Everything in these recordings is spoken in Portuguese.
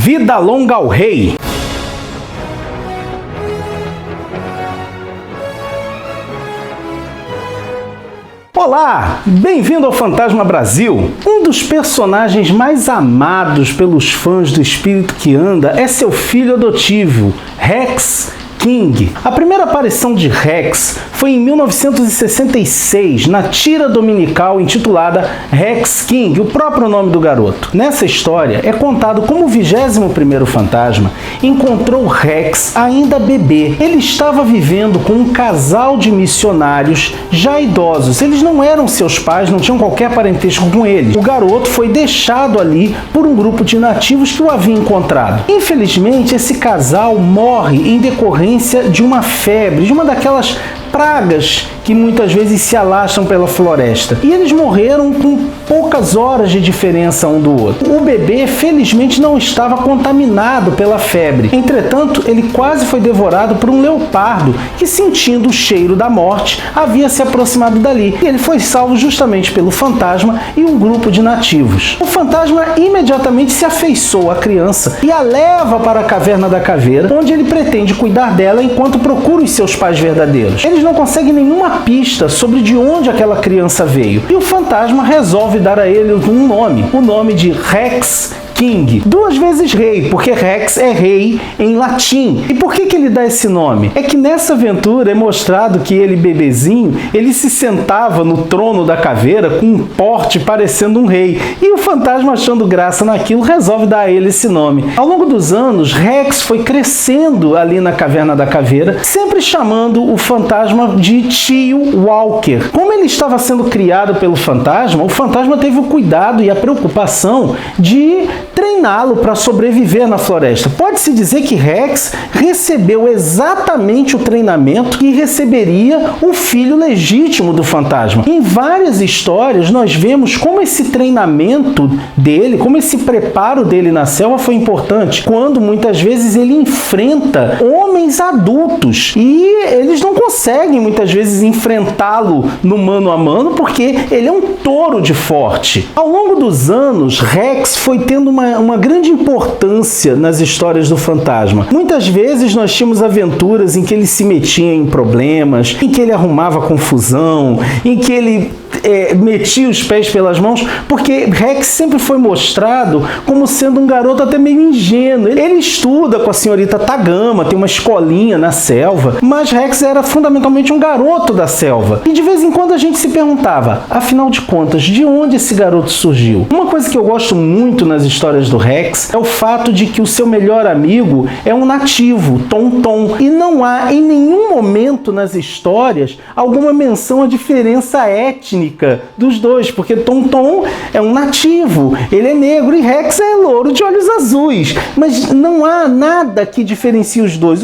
Vida longa ao rei! Olá, bem-vindo ao Fantasma Brasil! Um dos personagens mais amados pelos fãs do Espírito que Anda é seu filho adotivo, Rex King. A primeira aparição de Rex foi em 1966, na tira dominical intitulada Rex King, o próprio nome do garoto. Nessa história, é contado como o 21º fantasma encontrou Rex ainda bebê. Ele estava vivendo com um casal de missionários já idosos. Eles não eram seus pais, não tinham qualquer parentesco com eles. O garoto foi deixado ali por um grupo de nativos que o havia encontrado. Infelizmente, esse casal morre em decorrência de uma febre, de uma daquelas pragas que muitas vezes se alastram pela floresta. E eles morreram com poucas horas de diferença um do outro. O bebê, felizmente, não estava contaminado pela febre. Entretanto, ele quase foi devorado por um leopardo que, sentindo o cheiro da morte, havia se aproximado dali. E ele foi salvo justamente pelo fantasma e um grupo de nativos. O fantasma imediatamente se afeiçoa à criança e a leva para a Caverna da Caveira, onde ele pretende cuidar dela enquanto procura os seus pais verdadeiros. Eles não conseguem nenhuma pista sobre de onde aquela criança veio. E o fantasma resolve dar a ele um nome, o nome de Rex King. 2 vezes rei, porque Rex é rei em latim. E por que ele dá esse nome? É que nessa aventura é mostrado que ele, bebezinho, ele se sentava no trono da caveira com um porte parecendo um rei. E o fantasma, achando graça naquilo, resolve dar a ele esse nome. Ao longo dos anos, Rex foi crescendo ali na Caverna da Caveira, sempre chamando o fantasma de tio Walker. Como ele estava sendo criado pelo fantasma, o fantasma teve o cuidado e a preocupação de treiná-lo para sobreviver na floresta. Pode-se dizer que Rex recebeu exatamente o treinamento que receberia o filho legítimo do fantasma. Em várias histórias, nós vemos como esse treinamento dele, como esse preparo dele na selva foi importante, quando muitas vezes ele enfrenta homens adultos e eles não conseguem muitas vezes enfrentá-lo no mano a mano porque ele é um touro de forte. Ao longo dos anos, Rex foi tendo uma grande importância nas histórias do fantasma. Muitas vezes nós tínhamos aventuras em que ele se metia em problemas, em que ele arrumava confusão, em que ele metia os pés pelas mãos, porque Rex sempre foi mostrado como sendo um garoto até meio ingênuo. Ele estuda com a senhorita Tagama, tem uma escolinha na selva, mas Rex era fundamentalmente um garoto da selva. E de vez em quando a gente se perguntava, afinal de contas, de onde esse garoto surgiu? Uma coisa que eu gosto muito nas histórias do Rex é o fato de que o seu melhor amigo é um nativo, Tom-Tom. E não há em nenhum momento nas histórias alguma menção à diferença étnica dos dois, porque Tom-Tom é um nativo, ele é negro e Rex é louro de olhos azuis, mas não há nada que diferencie os dois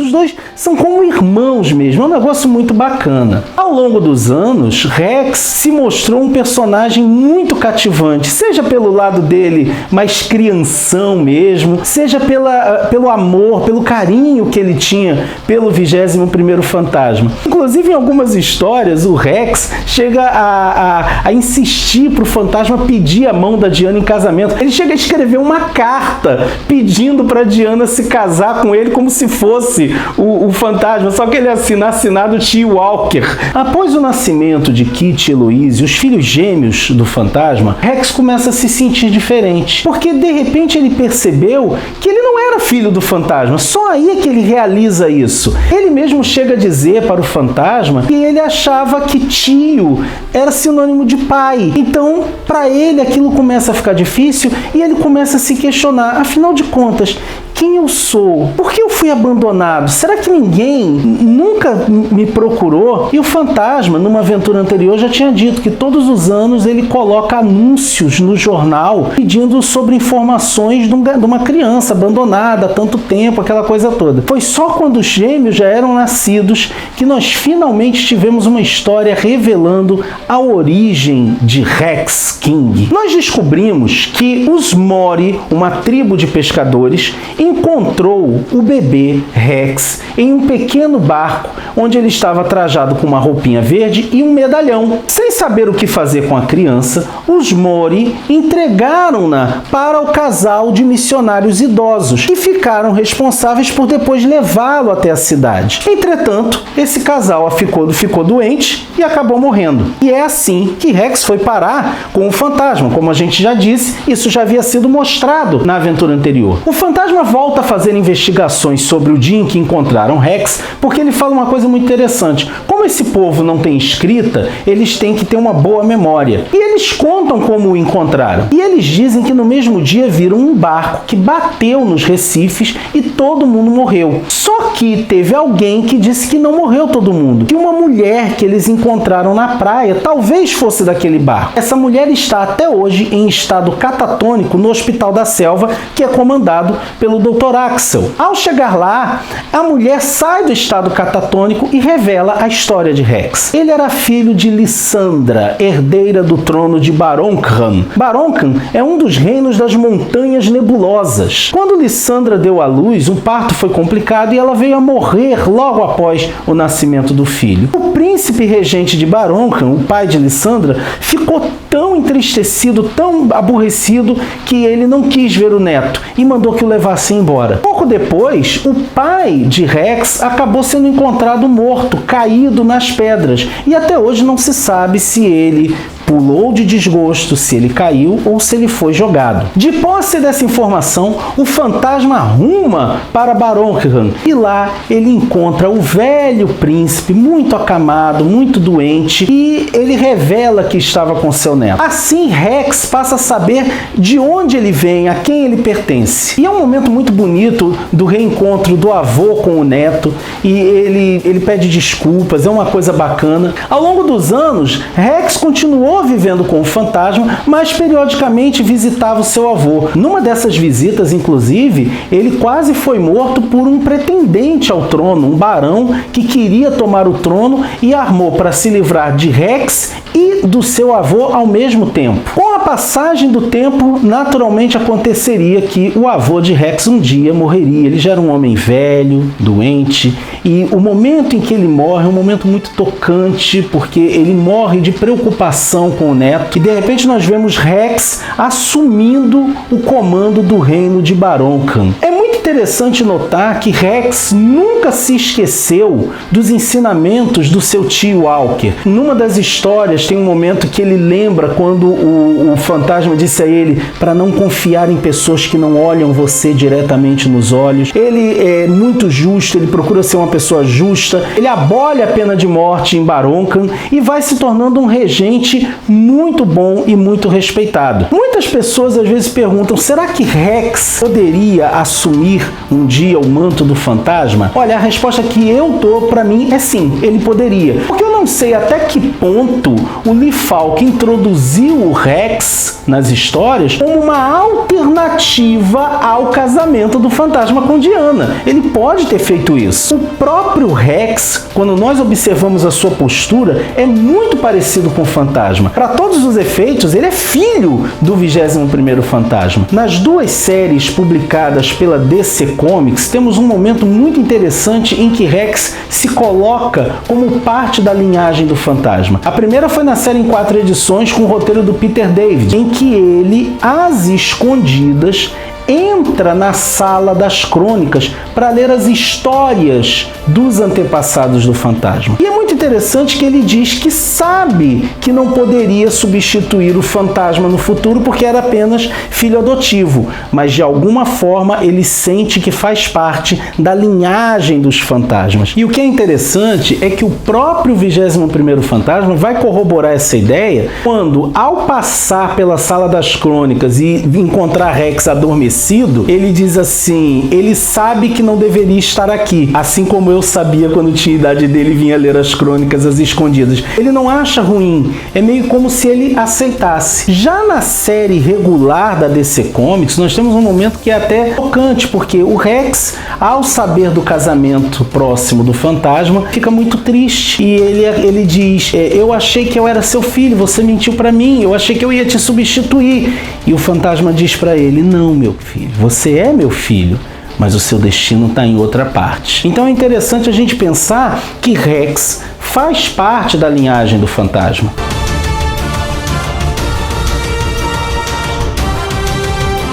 são como irmãos mesmo, é um negócio muito bacana. Ao longo dos anos, Rex se mostrou um personagem muito cativante, seja pelo lado dele mais crianção mesmo, seja pelo amor, pelo carinho que ele tinha pelo 21º fantasma. Inclusive, em algumas histórias, o Rex chega a insistir para o fantasma pedir a mão da Diana em casamento. Ele chega a escrever uma carta pedindo para Diana se casar com ele como se fosse o fantasma, só que ele assina assinado tio Walker. Após o nascimento de Kitty e Eloise, os filhos gêmeos do fantasma, Rex começa a se sentir diferente, porque de repente ele percebeu que ele não era filho do fantasma. Só aí é que ele realiza isso. Ele mesmo chega a dizer para o fantasma que ele achava que tio era sinônimo de pai. Então, para ele, aquilo começa a ficar difícil e ele começa a se questionar. Afinal de contas, quem eu sou? Por que eu fui abandonado? Será que ninguém nunca me procurou? E o fantasma, numa aventura anterior, já tinha dito que todos os anos ele coloca anúncios no jornal pedindo sobre informações de uma criança abandonada há tanto tempo, aquela coisa toda. Foi só quando os gêmeos já eram nascidos que nós finalmente tivemos uma história revelando a origem de Rex King. Nós descobrimos que os Mori, uma tribo de pescadores, encontrou o bebê Rex em um pequeno barco onde ele estava trajado com uma roupinha verde e um medalhão. Sem saber o que fazer com a criança, os Mori entregaram-na para o casal de missionários idosos e ficaram responsáveis por depois levá-lo até a cidade. Entretanto, esse casal ficou doente e acabou morrendo. E é assim que Rex foi parar com o fantasma. Como a gente já disse, isso já havia sido mostrado na aventura anterior. O fantasma volta a fazer investigações sobre o dia em que encontraram Rex, porque ele fala uma coisa muito interessante. Como esse povo não tem escrita, eles têm que ter uma boa memória. E eles contam como o encontraram. E eles dizem que no mesmo dia viram um barco que bateu nos recifes e todo mundo morreu. Só que teve alguém que disse que não morreu todo mundo. Que uma mulher que eles encontraram na praia talvez fosse daquele barco. Essa mulher está até hoje em estado catatônico no Hospital da Selva, que é comandado pelo Dr. Axel. Ao chegar lá, a mulher sai do estado catatônico e revela a história de Rex. Ele era filho de Lissandra, herdeira do trono de Baroncan. Baroncan é um dos reinos das Montanhas Nebulosas. Quando Lissandra deu à luz, o parto foi complicado e ela veio a morrer logo após o nascimento do filho. O príncipe regente de Baroncan, o pai de Lissandra, ficou tão entristecido, tão aborrecido, que ele não quis ver o neto e mandou que o levasse embora. Pouco depois, o pai de Rex acabou sendo encontrado morto, caído nas pedras, e até hoje não se sabe se ele pulou de desgosto, se ele caiu ou se ele foi jogado. De posse dessa informação, o fantasma ruma para Baroncan e lá ele encontra o velho príncipe muito acamado, muito doente, e ele revela que estava com seu neto. Assim, Rex passa a saber de onde ele vem, a quem ele pertence. E é um momento muito bonito do reencontro do avô com o neto, e ele pede desculpas, é uma coisa bacana. Ao longo dos anos, Rex continuou vivendo com o fantasma, mas periodicamente visitava o seu avô. Numa dessas visitas, inclusive, ele quase foi morto por um pretendente ao trono, um barão que queria tomar o trono e armou para se livrar de Rex e do seu avô ao mesmo tempo. Com a passagem do tempo, naturalmente aconteceria que o avô de Rex um dia morreria. Ele já era um homem velho, doente, e o momento em que ele morre é um momento muito tocante, porque ele morre de preocupação com o neto, e de repente nós vemos Rex assumindo o comando do reino de Baroncan. É muito interessante notar que Rex nunca se esqueceu dos ensinamentos do seu tio Walker. Numa das histórias tem um momento que ele lembra quando o fantasma disse a ele para não confiar em pessoas que não olham você diretamente nos olhos. Ele é muito justo, ele procura ser uma pessoa justa, ele abole a pena de morte em Baroncan e vai se tornando um regente muito bom e muito respeitado. Muitas pessoas às vezes perguntam, será que Rex poderia assumir um dia o manto do fantasma? Olha, a resposta que eu dou para mim é sim, ele poderia. Porque eu não sei até que ponto o Lee Falk introduziu o Rex nas histórias como uma alternativa ao casamento do fantasma com Diana. Ele pode ter feito isso. O próprio Rex, quando nós observamos a sua postura, é muito parecido com o fantasma. Para todos os efeitos, ele é filho do 21º fantasma. Nas duas séries publicadas pela DC Comics, temos um momento muito interessante em que Rex se coloca como parte da linhagem do fantasma. A primeira foi na série em 4 edições com o roteiro do Peter David, em que ele, às escondidas, entra na sala das crônicas para ler as histórias dos antepassados do fantasma. E é muito interessante que ele diz que sabe que não poderia substituir o fantasma no futuro porque era apenas filho adotivo, mas de alguma forma ele sente que faz parte da linhagem dos fantasmas. E o que é interessante é que o próprio 21º fantasma vai corroborar essa ideia quando, ao passar pela sala das crônicas e encontrar Rex adormecido, ele diz assim, ele sabe que não deveria estar aqui, assim como eu sabia quando tinha a idade dele e vinha ler as crônicas às escondidas. Ele não acha ruim, é meio como se ele aceitasse. Já na série regular da DC Comics, nós temos um momento que é até tocante, porque o Rex, ao saber do casamento próximo do fantasma, fica muito triste. E ele diz, eu achei que eu era seu filho, você mentiu pra mim, eu achei que eu ia te substituir. E o fantasma diz pra ele, não, meu filho, você é meu filho, mas o seu destino está em outra parte. Então é interessante a gente pensar que Rex faz parte da linhagem do fantasma.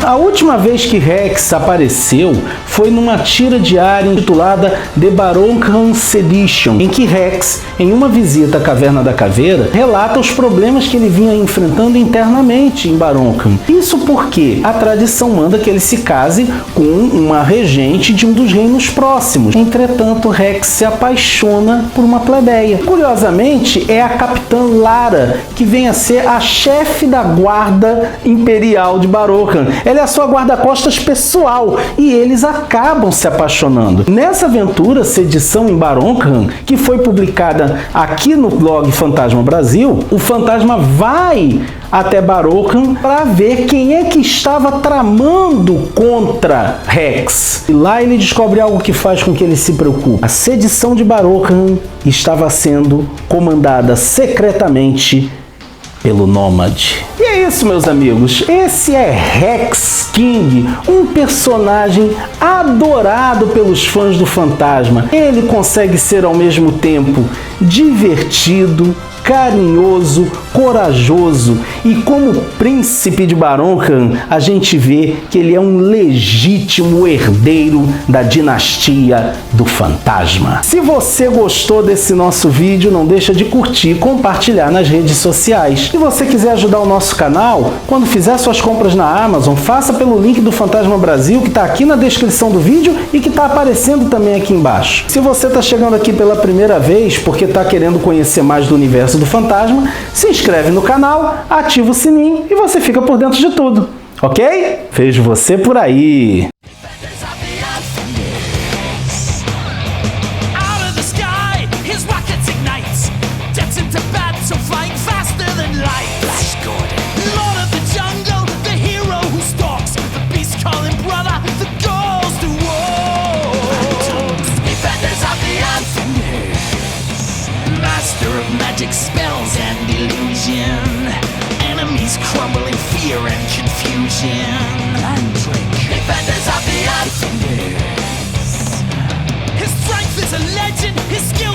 A última vez que Rex apareceu foi numa tira diária intitulada The Baroque Sedition, em que Rex, em uma visita à Caverna da Caveira, relata os problemas que ele vinha enfrentando internamente em Baroque. Isso porque a tradição manda que ele se case com uma regente de um dos reinos próximos. Entretanto, Rex se apaixona por uma plebeia. Curiosamente, é a capitã Lara, que vem a ser a chefe da guarda imperial de Baroque. Ela é a sua guarda-costas pessoal e eles acabam se apaixonando. Nessa aventura, Sedição em Baroque, que foi publicada aqui no blog Fantasma Brasil, o fantasma vai até Baroque para ver quem é que estava tramando contra Rex. E lá ele descobre algo que faz com que ele se preocupe. A sedição de Baroque estava sendo comandada secretamente pelo Nômade. E é isso, meus amigos. Esse é Rex King, um personagem adorado pelos fãs do fantasma. Ele consegue ser ao mesmo tempo divertido, carinhoso, corajoso, e como príncipe de Baroque, a gente vê que ele é um legítimo herdeiro da dinastia do fantasma. Se você gostou desse nosso vídeo, não deixa de curtir e compartilhar nas redes sociais. Se você quiser ajudar o nosso canal, quando fizer suas compras na Amazon, faça pelo link do Fantasma Brasil, que está aqui na descrição do vídeo e que está aparecendo também aqui embaixo. Se você está chegando aqui pela primeira vez porque está querendo conhecer mais do universo do fantasma, se inscreve no canal, ativa o sininho e você fica por dentro de tudo, ok? Vejo você por aí! Magic spells and illusion, enemies crumble in fear and confusion. Defenders of the earth. His strength is a legend, his skill